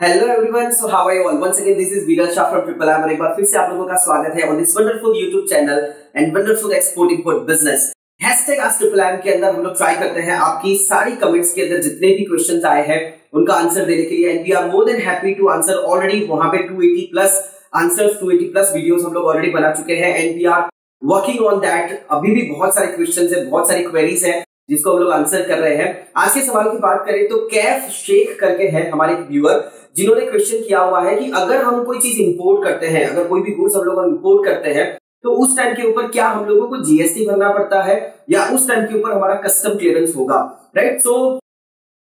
Hello everyone, so how are you all? Once again this is Viral Shah from triple I. एक बार फिर से आप लोगों का स्वागत है on this wonderful YouTube channel and wonderful export import business. Hashtag ask triple I के अंदर हम लोग ट्राई करते हैं आपकी सारी कमेंट्स के अंदर जितने भी क्वेश्चंस आए हैं उनका आंसर देने के लिए, and we are more than happy to answer already. वहां पे 280 प्लस आंसर्स, 280 प्लस वीडियोस हम लोग ऑलरेडी बना चुके हैं and we are working on that. अभी भी बहुत सारे क्वेश्चंस है, बहुत सारी क्वेरीज है जिसको हम लोग आंसर कर रहे हैं। आज के सवाल की बात करें तो कैफ शेख करके है हमारे व्यूअर जिन्होंने क्वेश्चन किया हुआ है कि अगर हम कोई चीज इंपोर्ट करते हैं, अगर कोई भी गुड्स हम लोग इंपोर्ट करते हैं तो उस टाइम के ऊपर क्या हम लोगों को जीएसटी भरना पड़ता है या उस टाइम के ऊपर हमारा कस्टम क्लियरेंस होगा, राइट? सो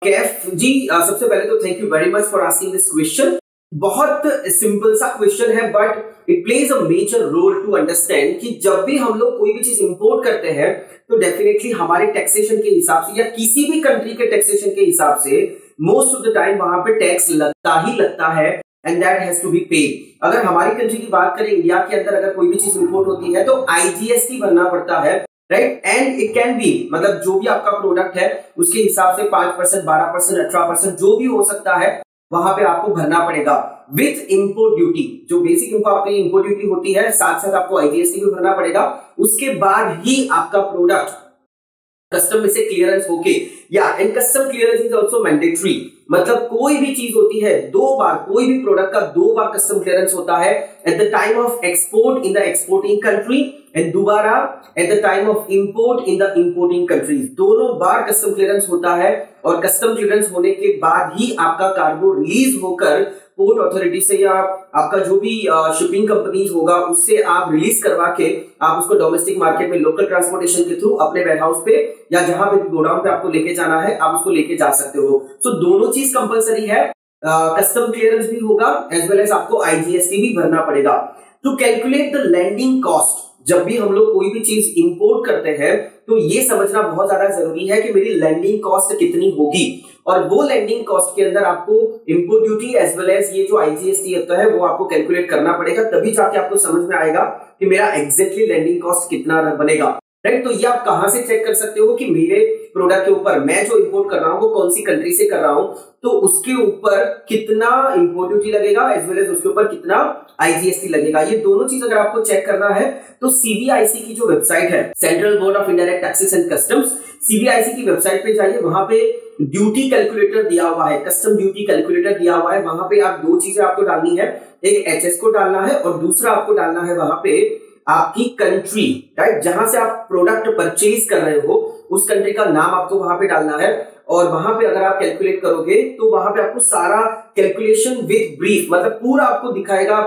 कैफ जी, सबसे पहले तो thank you very much for asking this question. बहुत सिंपल सा क्वेश्चन है but it plays a major role to understand कि जब भी हम लोग कोई भी चीज इंपोर्ट करते हैं तो डेफिनेटली हमारे टैक्सेशन के हिसाब से या किसी भी कंट्री के टैक्सेशन के हिसाब से मोस्ट ऑफ द टाइम वहां पे टैक्स लगता ही लगता है and that has to be paid. अगर हमारी कंट्री की बात करें, इंडिया के अंदर अगर कोई भी चीज इंपोर्ट होती है तो आईजीएसटी भरना पड़ता है, right? And it can be, मतलब जो भी आपका प्रोडक्ट है उसके हिसाब से 5%, 12%, 18% जो भी हो सकता है वहां पे आपको भरना पड़ेगा विथ इंपोर्ट ड्यूटी। जो बेसिक आपकी इंपोर्ट ड्यूटी होती है, साथ साथ आपको आईजीएसटी भी भरना पड़ेगा। उसके बाद ही आपका प्रोडक्ट कस्टम में से क्लियरेंस होके, या and custom clearance is also mandatory. मतलब कोई भी चीज होती है दो बार, कोई भी प्रोडक्ट का दो बार कस्टम क्लियरेंस होता है, at the time of export in the exporting country and दोबारा at the time of import in the importing countries. दोनों बार कस्टम क्लियरेंस होता है और कस्टम क्लियरेंस होने के बाद ही आपका कार्गो रिलीज होकर पोर्ट अथॉरिटी से या आपका जो भी शिपिंग कंपनीज होगा उससे आप रिलीज करवा के आप उसको डोमेस्टिक मार्केट में लोकल ट्रांसपोर्टेशन के थ्रू अपने वेयरहाउस पे या जहां पे गोडाउन पे आपको लेके जाना है आप उसको लेके जा सकते हो। सो दोनों चीज कंपलसरी है, कस्टम क्लियरेंस भी होगा एज वेल एज आपको आईजीएसटी भी भरना पड़ेगा। To calculate the landing cost, जब भी हम लोग कोई भी चीज इंपोर्ट करते हैं तो ये समझना बहुत ज्यादा जरूरी है कि मेरी लैंडिंग कॉस्ट कितनी होगी, और वो लैंडिंग कॉस्ट के अंदर आपको import duty as well as ये जो आईजीएसटी होता है वो आपको कैलकुलेट करना पड़ेगा, तभी जाके आपको समझ में आएगा कि मेरा एग्जैक्टली लैंडिंग कॉस्ट कितना बनेगा, राइट? तो ये आप कहां से चेक कर सकते हो कि मेरे प्रोडक्ट के ऊपर मैं जो इंपोर्ट कर रहा हूं वो कौन सी कंट्री से कर रहा हूं, तो उसके ऊपर कितना इंपोर्ट ड्यूटी लगेगा एज वेल एज उसके ऊपर कितना आईजीएसटी लगेगा। ये दोनों चीज अगर आपको चेक करना है तो सीबीआईसी की जो वेबसाइट है, central board of indirect taxes and customs, CBIC की वेबसाइट पे जाइए, वहां पे ड्यूटी कैलकुलेटर दिया हुआ है, कस्टम ड्यूटी कैलकुलेटर दिया हुआ है। वहां पे आप दो चीजें आपको डालनी है, एक एचएस को डालना है और दूसरा आपको डालना है वहां पे आपकी कंट्री, राइट? जहां से आप प्रोडक्ट परचेज कर रहे हो उस कंट्री का नाम आपको वहां पे डालना है, और वहां पे अगर आप कैलकुलेट करोगे तो वहां पे आपको सारा कैलकुलेशन विद ब्रीफ, मतलब पूरा आपको दिखाएगा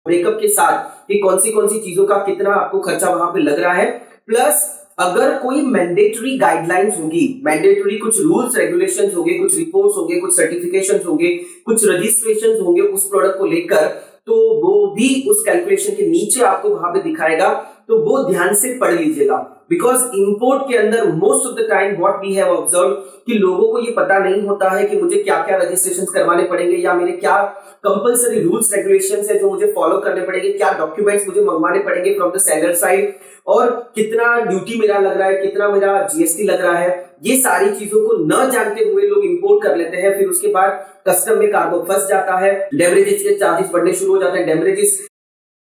ब्रेकअप के साथ कि कौन सी चीजों का कितना आपको खर्चा वहां पे लग रहा है। प्लस अगर कोई मैंडेटरी गाइडलाइंस होगी, मैंडेटरी कुछ रूल्स रेगुलेशंस होंगे, कुछ रिपोर्ट्स होंगे, कुछ सर्टिफिकेशंस होंगे, कुछ रजिस्ट्रेशंस होंगे उस प्रोडक्ट को लेकर, तो वो भी उस कैलकुलेशन के नीचे आपको वहां पे दिखाएगा, तो वो ध्यान से पढ़ लीजिएगा। बिकॉज इंपोर्ट के अंदर most of the time what we have observe कि लोगों को ये पता नहीं होता है कि मुझे क्या क्या रजिस्ट्रेशन करवाने पड़ेंगे या मेरे क्या कंपलसरी रूल्स रेगुलेशंस है जो मुझे फॉलो करने पड़ेंगे, क्या डॉक्यूमेंट्स मुझे मंगवाने पड़ेंगे फ्रॉम द सेलर साइड, और कितना ड्यूटी मेरा लग रहा है, कितना मेरा जीएसटी लग रहा है। ये सारी चीजों को न जानते हुए लोग इंपोर्ट कर लेते हैं, फिर उसके बाद कस्टम में कार्गो फंस जाता है, डेमरेजेस के चार्जेस बढ़ने शुरू हो जाते हैं, डेमरेजेस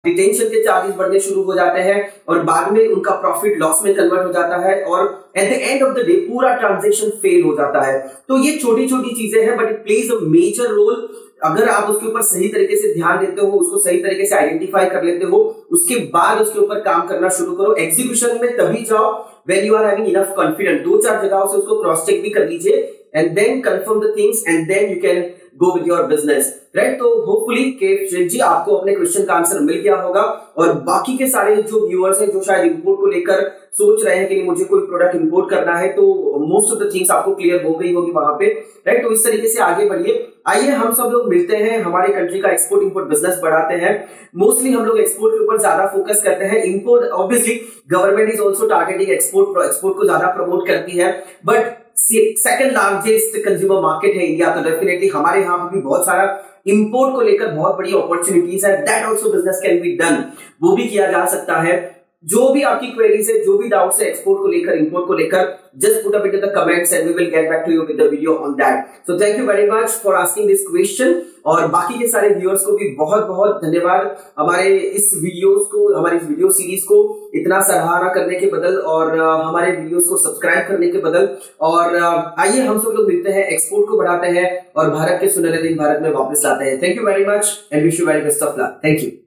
डिटेंशन के चार्जेस बढ़ने शुरू हो जाते हैं और बाद में उनका प्रॉफिट लॉस में कन्वर्ट हो जाता है और at the end of the day पूरा ट्रांजैक्शन फेल हो जाता है। तो ये छोटी छोटी चीजें हैं but it plays a major role. अगर आप उसके ऊपर सही तरीके से ध्यान देते हो, उसको सही तरीके से आइडेंटिफाई कर लेते हो, उसके बाद उसके ऊपर काम करना शुरू करो। एग्जीक्यूशन में तभी जाओ when you are having enough confidence. दो चार जगहों से उसको क्रॉस चेक भी कर लीजिए and then confirm the things and then you can go with your business, right? तो होपफुली कैफ जी आपको अपने क्वेश्चन का आंसर मिल गया होगा, और बाकी के सारे जो व्यूअर्स हैं जो शायद इंपोर्ट को लेकर सोच रहे हैं कि मुझे कोई प्रोडक्ट इंपोर्ट करना है, तो मोस्ट ऑफ द थिंग्स आपको क्लियर हो गई होगी वहां पे, राइट? तो इस तरीके से आगे बढ़िए। आइए हम सब लोग मिलते हैं, हमारे कंट्री का एक्सपोर्ट इंपोर्ट बिजनेस बढ़ाते हैं। मोस्टली हम लोग एक्सपोर्ट के ऊपर ज्यादा फोकस करते हैं। Import obviously government is also targeting export को ज्यादा प्रमोट करती है, but second largest consumer market है इंडिया, तो डेफिनेटली हमारे यहाँ पर भी बहुत सारा इंपोर्ट को लेकर बहुत बड़ी अपॉर्चुनिटीज है। That also business can be done, वो भी किया जा सकता है। जो भी आपकी क्वेरीज है, जो भी डाउट्स है एक्सपोर्ट को लेकर, इंपोर्ट को लेकर, just put up into the comments and we will get back to you with the video on that. So thank you very much for asking this question. और बाकी के सारे व्यूअर्स को भी बहुत बहुत धन्यवाद हमारे इस वीडियोस को, हमारी इस वीडियो सीरीज को इतना सराहना करने के बदल और हमारे वीडियोस को सब्सक्राइब करने के बदल। और आइए हम सब लोग मिलते हैं, एक्सपोर्ट को बढ़ाते हैं और भारत के सुनहरे दिन भारत में वापस लाते हैं। Thank you very much and wish you very best of luck. Thank you.